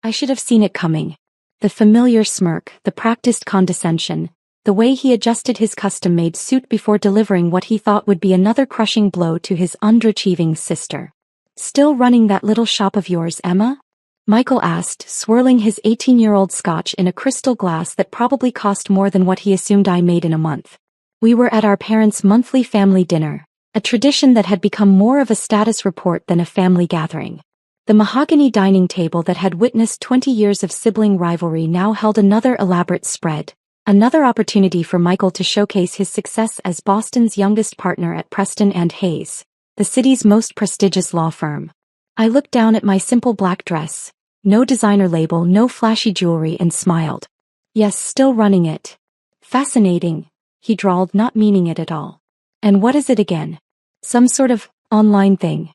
I should have seen it coming. The familiar smirk, the practiced condescension, the way he adjusted his custom-made suit before delivering what he thought would be another crushing blow to his underachieving sister. "Still running that little shop of yours, Emma?" Michael asked, swirling his 18-year-old scotch in a crystal glass that probably cost more than what he assumed I made in a month. We were at our parents' monthly family dinner, a tradition that had become more of a status report than a family gathering. The mahogany dining table that had witnessed 20 years of sibling rivalry now held another elaborate spread, another opportunity for Michael to showcase his success as Boston's youngest partner at Preston and Hayes, the city's most prestigious law firm. I looked down at my simple black dress, no designer label, no flashy jewelry, and smiled. "Yes, still running it." "Fascinating," he drawled, not meaning it at all. "And what is it again?" "Some sort of online thing."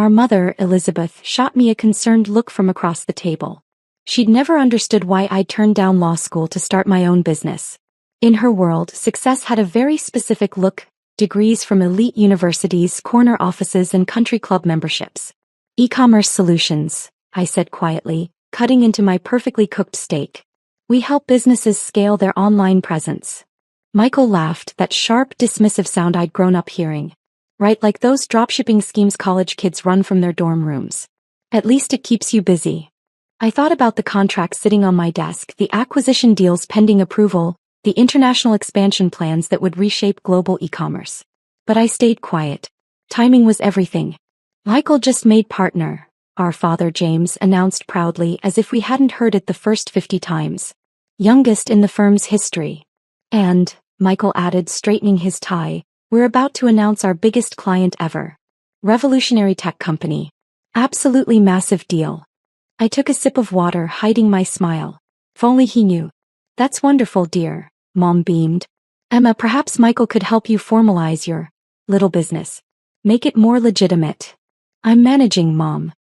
Our mother, Elizabeth, shot me a concerned look from across the table. She'd never understood why I'd turned down law school to start my own business. In her world, success had a very specific look: degrees from elite universities, corner offices, and country club memberships. "E-commerce solutions," I said quietly, cutting into my perfectly cooked steak. "We help businesses scale their online presence." Michael laughed, that sharp, dismissive sound I'd grown up hearing. "Right, like those dropshipping schemes college kids run from their dorm rooms. At least it keeps you busy." I thought about the contracts sitting on my desk, the acquisition deals pending approval, the international expansion plans that would reshape global e-commerce. But I stayed quiet. Timing was everything. "Michael just made partner," our father James announced proudly, as if we hadn't heard it the first 50 times. "Youngest in the firm's history. And," Michael added, straightening his tie, "we're about to announce our biggest client ever. Revolutionary tech company. Absolutely massive deal." I took a sip of water, hiding my smile. If only he knew. "That's wonderful, dear," Mom beamed. "Emma, perhaps Michael could help you formalize your little business. Make it more legitimate." "I'm managing, Mom."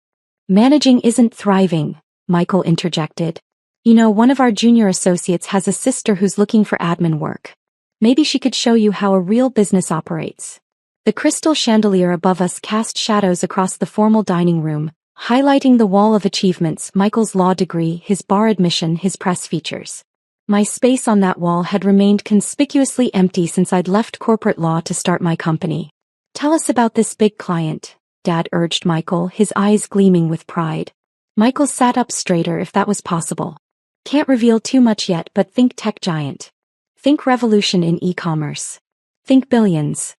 "Managing isn't thriving," Michael interjected. "You know, one of our junior associates has a sister who's looking for admin work. Maybe she could show you how a real business operates." The crystal chandelier above us cast shadows across the formal dining room, highlighting the wall of achievements: Michael's law degree, his bar admission, his press features. My space on that wall had remained conspicuously empty since I'd left corporate law to start my company. "Tell us about this big client," Dad urged Michael, his eyes gleaming with pride. Michael sat up straighter, if that was possible. "Can't reveal too much yet, but think tech giant. Think revolution in e-commerce. Think billions."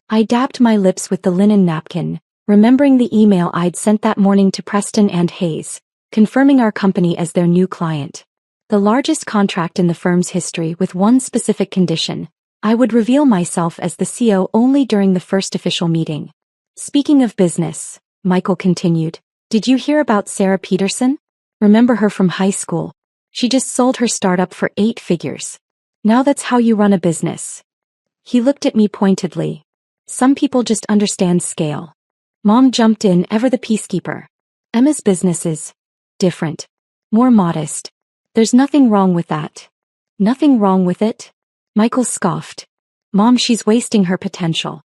I dabbed my lips with the linen napkin, remembering the email I'd sent that morning to Preston and Hayes, confirming our company as their new client. The largest contract in the firm's history, with one specific condition: I would reveal myself as the CEO only during the first official meeting. "Speaking of business," Michael continued, "did you hear about Sarah Peterson? Remember her from high school? She just sold her startup for 8 figures. Now that's how you run a business." He looked at me pointedly. "Some people just understand scale." Mom jumped in, ever the peacekeeper. "Emma's business is different. More modest. There's nothing wrong with that." "Nothing wrong with it?" Michael scoffed. "Mom, she's wasting her potential.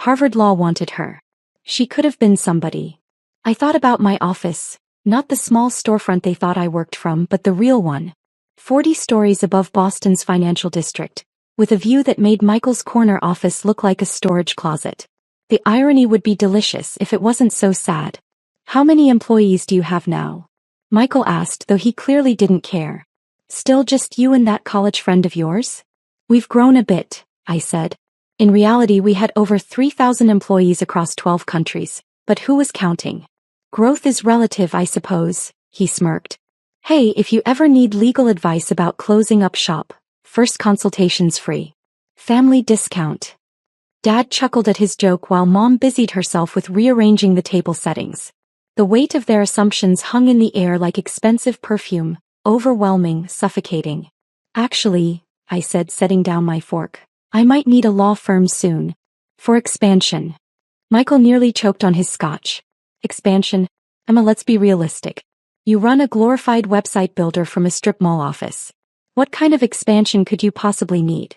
Harvard Law wanted her. She could have been somebody." I thought about my office, not the small storefront they thought I worked from, but the real one. 40 stories above Boston's financial district, with a view that made Michael's corner office look like a storage closet. The irony would be delicious if it wasn't so sad. "How many employees do you have now?" Michael asked, though he clearly didn't care. "Still just you and that college friend of yours?" "We've grown a bit," I said. In reality, we had over 3,000 employees across 12 countries, but who was counting? "Growth is relative, I suppose," he smirked. "Hey, if you ever need legal advice about closing up shop, first consultation's free. Family discount." Dad chuckled at his joke while Mom busied herself with rearranging the table settings. The weight of their assumptions hung in the air like expensive perfume, overwhelming, suffocating. "Actually," I said, setting down my fork, "I might need a law firm soon. For expansion." Michael nearly choked on his scotch. "Expansion? Emma, let's be realistic. You run a glorified website builder from a strip mall office. What kind of expansion could you possibly need?"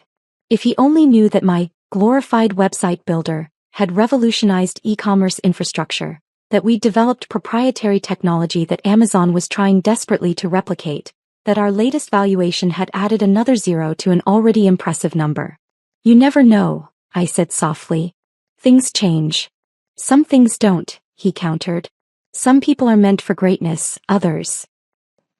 If he only knew that my glorified website builder had revolutionized e-commerce infrastructure, that we developed proprietary technology that Amazon was trying desperately to replicate, that our latest valuation had added another zero to an already impressive number. You never know, I said softly. Things change. Some things don't, he countered. Some people are meant for greatness, others.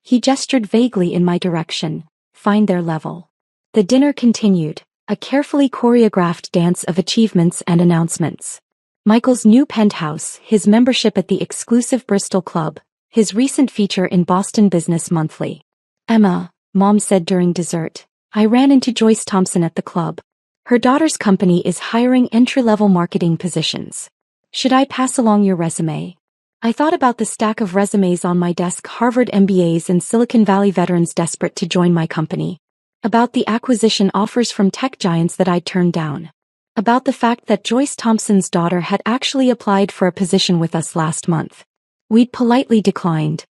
He gestured vaguely in my direction. Find their level. The dinner continued, a carefully choreographed dance of achievements and announcements. Michael's new penthouse, his membership at the exclusive Bristol Club, his recent feature in Boston Business Monthly. Emma, Mom said during dessert, I ran into Joyce Thompson at the club. Her daughter's company is hiring entry-level marketing positions. Should I pass along your resume? I thought about the stack of resumes on my desk, Harvard MBAs and Silicon Valley veterans desperate to join my company. About the acquisition offers from tech giants that I'd turned down. About the fact that Joyce Thompson's daughter had actually applied for a position with us last month. We'd politely declined.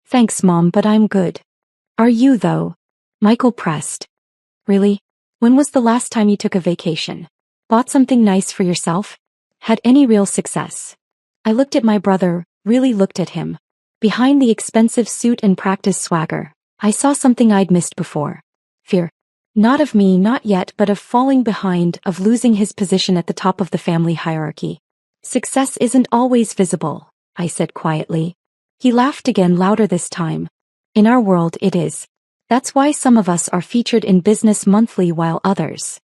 Thanks, Mom, but I'm good. Are you, though? Michael pressed. Really? When was the last time you took a vacation? Bought something nice for yourself? Had any real success? I looked at my brother, really looked at him. Behind the expensive suit and practice swagger, I saw something I'd missed before. Fear. Not of me, not yet, but of falling behind, of losing his position at the top of the family hierarchy. Success isn't always visible, I said quietly. He laughed again, louder this time. In our world it is. That's why some of us are featured in Business Monthly while others.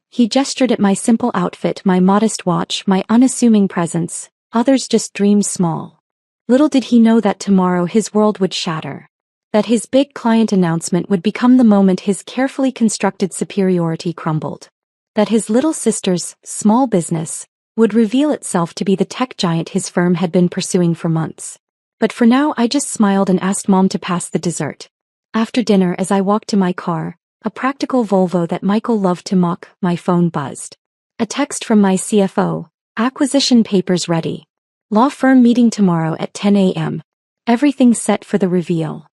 He gestured at my simple outfit, my modest watch, my unassuming presence. Others just dream small. Little did he know that tomorrow his world would shatter. That his big client announcement would become the moment his carefully constructed superiority crumbled. That his little sister's small business would reveal itself to be the tech giant his firm had been pursuing for months. But for now I just smiled and asked Mom to pass the dessert. After dinner, as I walked to my car, a practical Volvo that Michael loved to mock, my phone buzzed. A text from my CFO. Acquisition papers ready. Law firm meeting tomorrow at 10 a.m. Everything set for the reveal.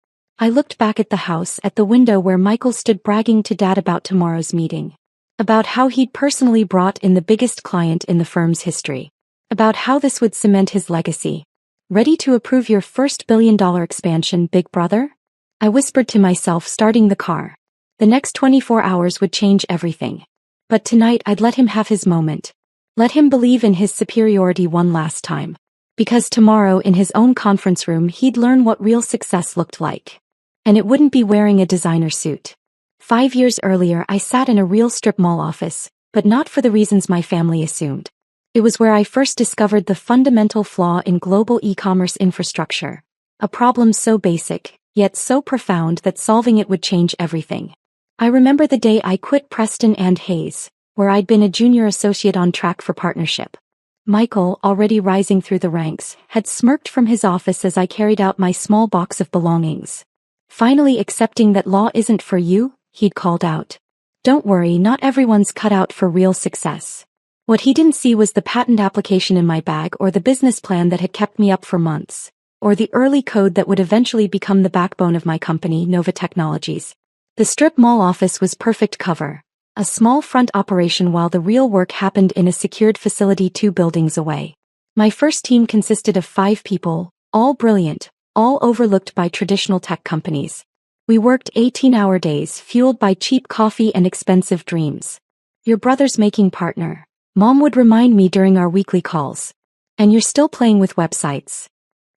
I looked back at the house, at the window where Michael stood bragging to Dad about tomorrow's meeting. About how he'd personally brought in the biggest client in the firm's history. About how this would cement his legacy. Ready to approve your first billion-dollar expansion, big brother? I whispered to myself, starting the car. The next 24 hours would change everything. But tonight I'd let him have his moment. Let him believe in his superiority one last time. Because tomorrow in his own conference room he'd learn what real success looked like. And it wouldn't be wearing a designer suit. 5 years earlier I sat in a real strip mall office, but not for the reasons my family assumed. It was where I first discovered the fundamental flaw in global e-commerce infrastructure. A problem so basic, yet so profound that solving it would change everything. I remember the day I quit Preston and Hayes, where I'd been a junior associate on track for partnership. Michael, already rising through the ranks, had smirked from his office as I carried out my small box of belongings. Finally accepting that law isn't for you, he'd called out. Don't worry, not everyone's cut out for real success. What he didn't see was the patent application in my bag or the business plan that had kept me up for months. Or the early code that would eventually become the backbone of my company, Nova Technologies. The strip mall office was perfect cover. A small front operation while the real work happened in a secured facility 2 buildings away. My first team consisted of 5 people, all brilliant, all overlooked by traditional tech companies. We worked 18-hour days, fueled by cheap coffee and expensive dreams. Your brother's making partner, Mom would remind me during our weekly calls. And you're still playing with websites.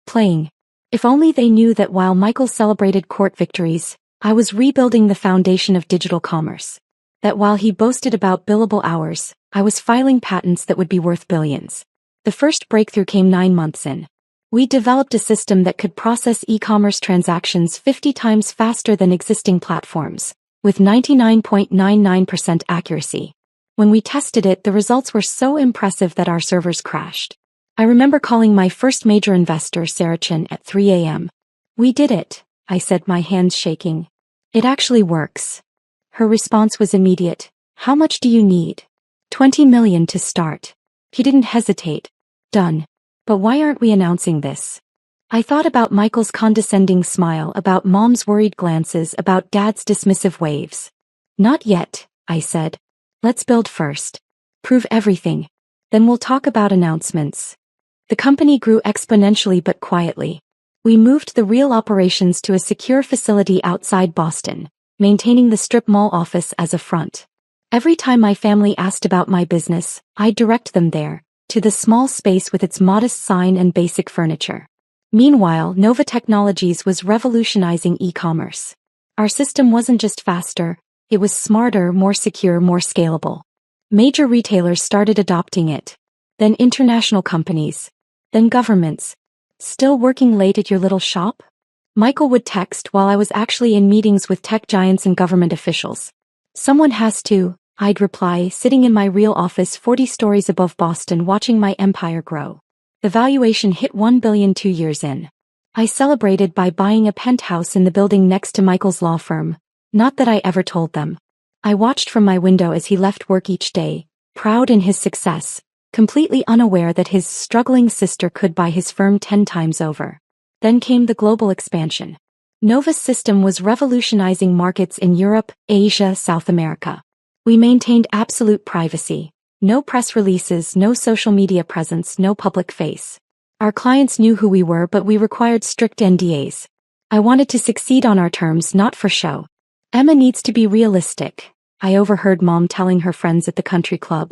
Playing. If only they knew that while Michael celebrated court victories, I was rebuilding the foundation of digital commerce. That while he boasted about billable hours, I was filing patents that would be worth billions. The first breakthrough came 9 months in. We developed a system that could process e-commerce transactions 50 times faster than existing platforms, with 99.99% accuracy. When we tested it, the results were so impressive that our servers crashed. I remember calling my first major investor, Sarah Chin, at 3 a.m. We did it, I said, my hands shaking. It actually works. Her response was immediate. How much do you need? 20 million to start. He didn't hesitate. Done. But why aren't we announcing this? I thought about Michael's condescending smile, about Mom's worried glances, about Dad's dismissive waves. Not yet, I said. Let's build first. Prove everything. Then we'll talk about announcements. The company grew exponentially but quietly. We moved the real operations to a secure facility outside Boston, maintaining the strip mall office as a front. Every time my family asked about my business, I'd direct them there, to the small space with its modest sign and basic furniture. Meanwhile, Nova Technologies was revolutionizing e-commerce. Our system wasn't just faster, it was smarter, more secure, more scalable. Major retailers started adopting it. Then international companies. Then governments. Still working late at your little shop? Michael would text while I was actually in meetings with tech giants and government officials. Someone has to, I'd reply, sitting in my real office 40 stories above Boston watching my empire grow. The valuation hit $1 billion 2 years in. I celebrated by buying a penthouse in the building next to Michael's law firm. Not that I ever told them. I watched from my window as he left work each day, proud in his success, completely unaware that his struggling sister could buy his firm 10 times over. Then came the global expansion. Nova's system was revolutionizing markets in Europe, Asia, South America. We maintained absolute privacy. No press releases, no social media presence, no public face. Our clients knew who we were, but we required strict NDAs. I wanted to succeed on our terms, not for show. Emma needs to be realistic, I overheard Mom telling her friends at the country club.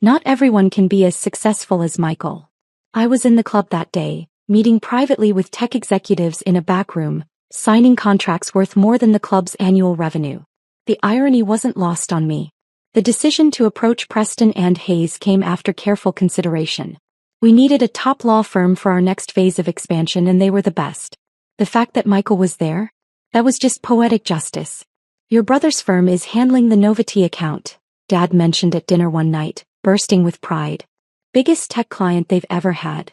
Not everyone can be as successful as Michael. I was in the club that day, meeting privately with tech executives in a back room, signing contracts worth more than the club's annual revenue. The irony wasn't lost on me. The decision to approach Preston and Hayes came after careful consideration. We needed a top law firm for our next phase of expansion, and they were the best. The fact that Michael was there? That was just poetic justice. Your brother's firm is handling the Novity account, Dad mentioned at dinner one night, bursting with pride. Biggest tech client they've ever had.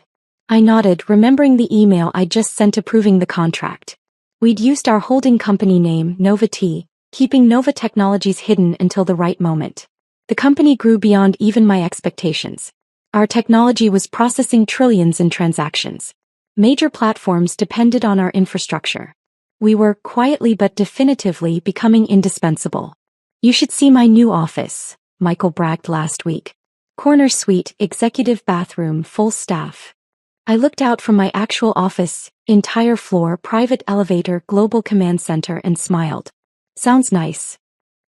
I nodded, remembering the email I'd just sent approving the contract. We'd used our holding company name, Novity, keeping Nova Technologies hidden until the right moment. The company grew beyond even my expectations. Our technology was processing trillions in transactions. Major platforms depended on our infrastructure. We were, quietly but definitively, becoming indispensable. You should see my new office, Michael bragged last week. Corner suite, executive bathroom, full staff. I looked out from my actual office, entire floor, private elevator, global command center, and smiled. Sounds nice.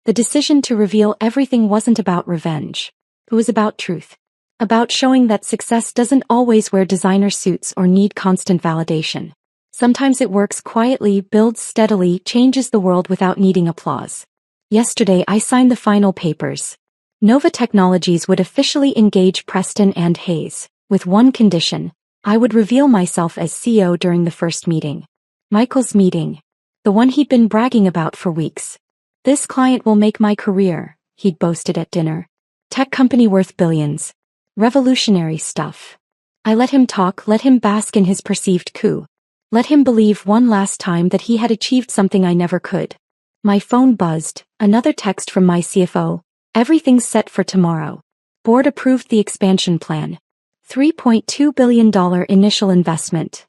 The decision to reveal everything wasn't about revenge. It was about truth. About showing that success doesn't always wear designer suits or need constant validation. Sometimes it works quietly, builds steadily, changes the world without needing applause. Yesterday I signed the final papers. Nova Technologies would officially engage Preston and Hayes, with one condition: I would reveal myself as CEO during the first meeting. Michael's meeting. The one he'd been bragging about for weeks. This client will make my career, he'd boasted at dinner. Tech company worth billions. Revolutionary stuff. I let him talk, let him bask in his perceived coup. Let him believe one last time that he had achieved something I never could. My phone buzzed, another text from my CFO. Everything's set for tomorrow. Board approved the expansion plan. $3.2 billion initial investment.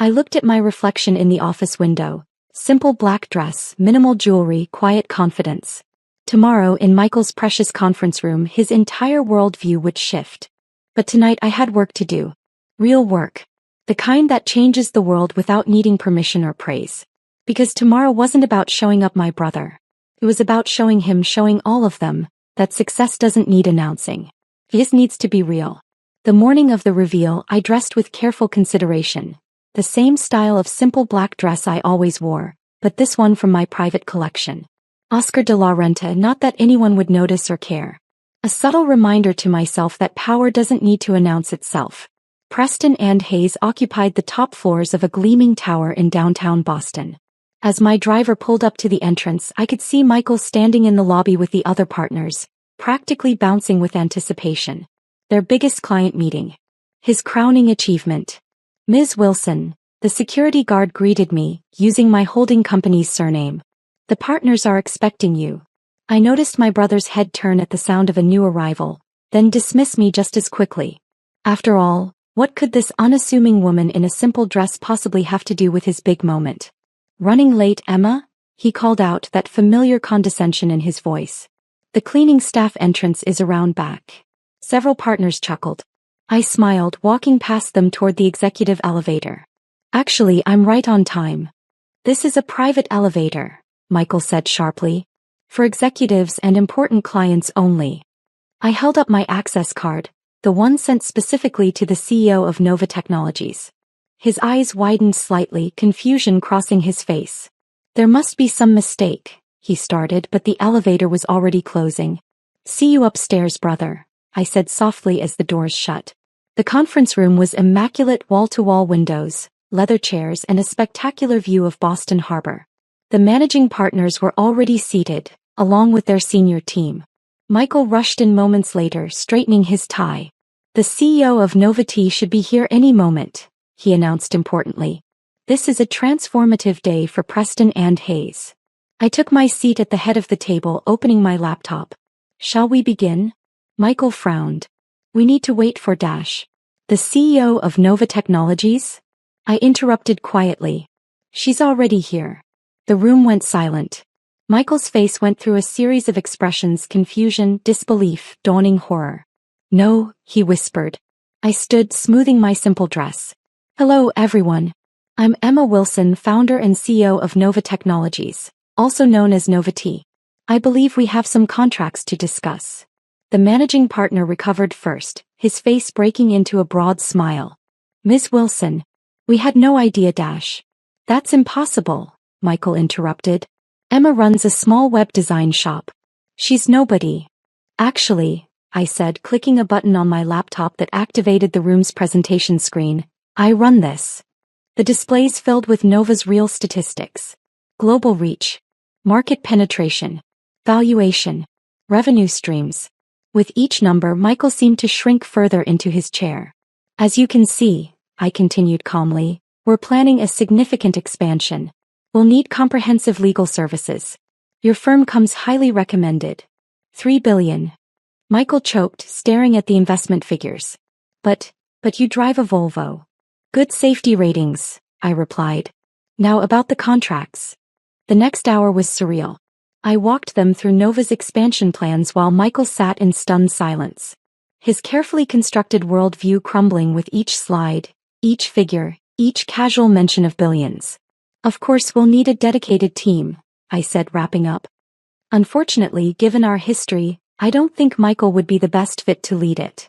I looked at my reflection in the office window. Simple black dress, minimal jewelry, quiet confidence. Tomorrow, in Michael's precious conference room, his entire worldview would shift. But tonight I had work to do. Real work. The kind that changes the world without needing permission or praise. Because tomorrow wasn't about showing up my brother. It was about showing him, showing all of them, that success doesn't need announcing. It just needs to be real. The morning of the reveal, I dressed with careful consideration. The same style of simple black dress I always wore, but this one from my private collection. Oscar de la Renta, not that anyone would notice or care. A subtle reminder to myself that power doesn't need to announce itself. Preston and Hayes occupied the top floors of a gleaming tower in downtown Boston. As my driver pulled up to the entrance, I could see Michael standing in the lobby with the other partners, practically bouncing with anticipation. Their biggest client meeting. His crowning achievement. Ms. Wilson, the security guard greeted me, using my holding company's surname. The partners are expecting you. I noticed my brother's head turn at the sound of a new arrival, then dismiss me just as quickly. After all, what could this unassuming woman in a simple dress possibly have to do with his big moment? Running late, Emma? He called out, that familiar condescension in his voice. The cleaning staff entrance is around back. Several partners chuckled. I smiled, walking past them toward the executive elevator. Actually, I'm right on time. This is a private elevator, Michael said sharply. For executives and important clients only. I held up my access card, the one sent specifically to the CEO of Nova Technologies. His eyes widened slightly, confusion crossing his face. There must be some mistake, he started, but the elevator was already closing. See you upstairs, brother, I said softly as the doors shut. The conference room was immaculate, wall-to-wall windows, leather chairs, and a spectacular view of Boston Harbor. The managing partners were already seated, along with their senior team. Michael rushed in moments later, straightening his tie. The CEO of Nova T should be here any moment, he announced importantly. This is a transformative day for Preston and Hayes. I took my seat at the head of the table, opening my laptop. Shall we begin? Michael frowned. We need to wait for Dash. The CEO of Nova Technologies? I interrupted quietly. She's already here. The room went silent. Michael's face went through a series of expressions: confusion, disbelief, dawning horror. No, he whispered. I stood, smoothing my simple dress. Hello, everyone. I'm Emma Wilson, founder and CEO of Nova Technologies, also known as Nova T. I believe we have some contracts to discuss. The managing partner recovered first, his face breaking into a broad smile. Ms. Wilson. We had no idea. Dash. That's impossible, Michael interrupted. Emma runs a small web design shop. She's nobody. Actually, I said, clicking a button on my laptop that activated the room's presentation screen, I run this. The displays filled with Nova's real statistics. Global reach. Market penetration. Valuation. Revenue streams. With each number, Michael seemed to shrink further into his chair. As you can see, I continued calmly, we're planning a significant expansion. We'll need comprehensive legal services. Your firm comes highly recommended. $3 billion. Michael choked, staring at the investment figures. But you drive a Volvo. Good safety ratings, I replied. Now about the contracts. The next hour was surreal. I walked them through Nova's expansion plans while Michael sat in stunned silence. His carefully constructed worldview crumbling with each slide, each figure, each casual mention of billions. Of course, we'll need a dedicated team, I said, wrapping up. Unfortunately, given our history, I don't think Michael would be the best fit to lead it.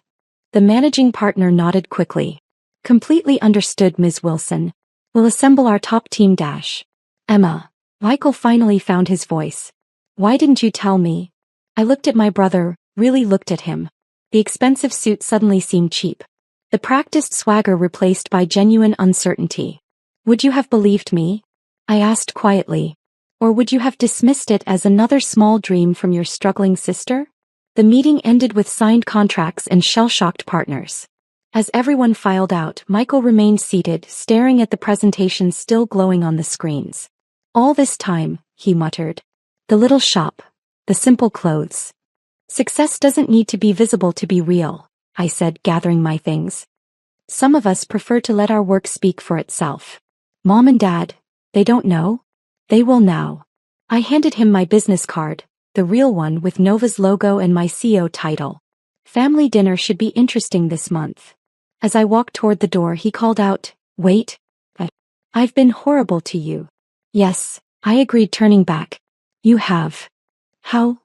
The managing partner nodded quickly. Completely understood, Ms. Wilson. We'll assemble our top team. Dash. Emma. Michael finally found his voice. Why didn't you tell me? I looked at my brother, really looked at him. The expensive suit suddenly seemed cheap. The practiced swagger replaced by genuine uncertainty. Would you have believed me? I asked quietly. Or would you have dismissed it as another small dream from your struggling sister? The meeting ended with signed contracts and shell-shocked partners. As everyone filed out, Michael remained seated, staring at the presentation still glowing on the screens. All this time, he muttered. The little shop. The simple clothes. Success doesn't need to be visible to be real, I said, gathering my things. Some of us prefer to let our work speak for itself. Mom and Dad, they don't know? They will now. I handed him my business card, the real one with Nova's logo and my CEO title. Family dinner should be interesting this month. As I walked toward the door, he called out, Wait. I've been horrible to you. Yes, I agreed, turning back. You have. How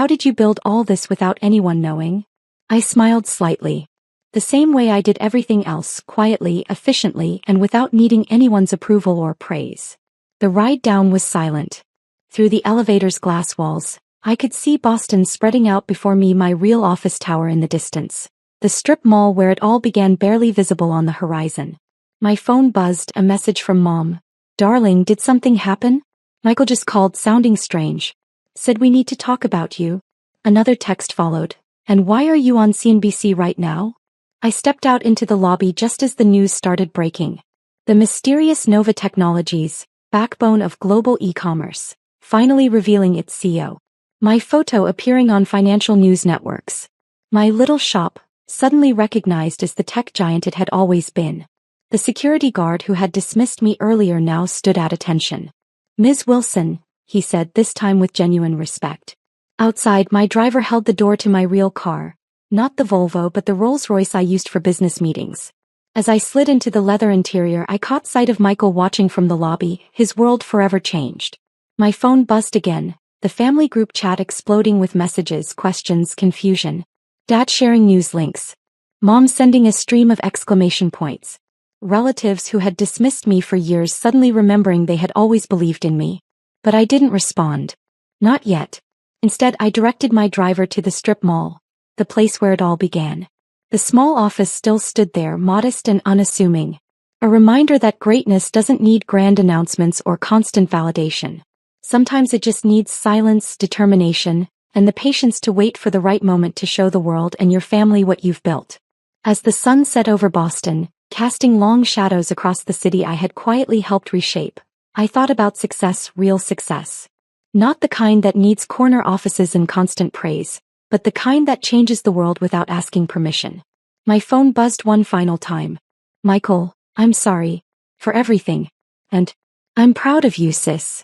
did you build all this without anyone knowing? I smiled slightly. The same way I did everything else, quietly, efficiently, and without needing anyone's approval or praise. The ride down was silent. Through the elevator's glass walls, I could see Boston spreading out before me, my real office tower in the distance. The strip mall where it all began barely visible on the horizon. My phone buzzed, a message from Mom. Darling, did something happen? Michael just called, sounding strange. Said we need to talk about you. Another text followed. And why are you on CNBC right now? I stepped out into the lobby just as the news started breaking. The mysterious Nova Technologies, backbone of global e-commerce, finally revealing its CEO. My photo appearing on financial news networks. My little shop, suddenly recognized as the tech giant it had always been. The security guard who had dismissed me earlier now stood at attention. Ms. Wilson, he said, this time with genuine respect. Outside, my driver held the door to my real car. Not the Volvo but the Rolls-Royce I used for business meetings. As I slid into the leather interior, I caught sight of Michael watching from the lobby, his world forever changed. My phone buzzed again, the family group chat exploding with messages, questions, confusion. Dad sharing news links. Mom sending a stream of exclamation points. Relatives who had dismissed me for years suddenly remembering they had always believed in me. But I didn't respond. Not yet. Instead, I directed my driver to the strip mall, the place where it all began. The small office still stood there, modest and unassuming. A reminder that greatness doesn't need grand announcements or constant validation. Sometimes it just needs silence, determination, and the patience to wait for the right moment to show the world and your family what you've built. As the sun set over Boston, casting long shadows across the city I had quietly helped reshape, I thought about success, real success. Not the kind that needs corner offices and constant praise, but the kind that changes the world without asking permission. My phone buzzed one final time. Michael, I'm sorry. For everything. And I'm proud of you, sis.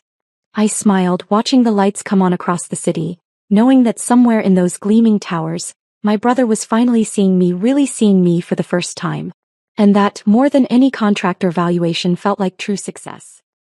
I smiled, watching the lights come on across the city, knowing that somewhere in those gleaming towers, my brother was finally seeing me, really seeing me for the first time. And that, more than any contract or valuation, felt like true success.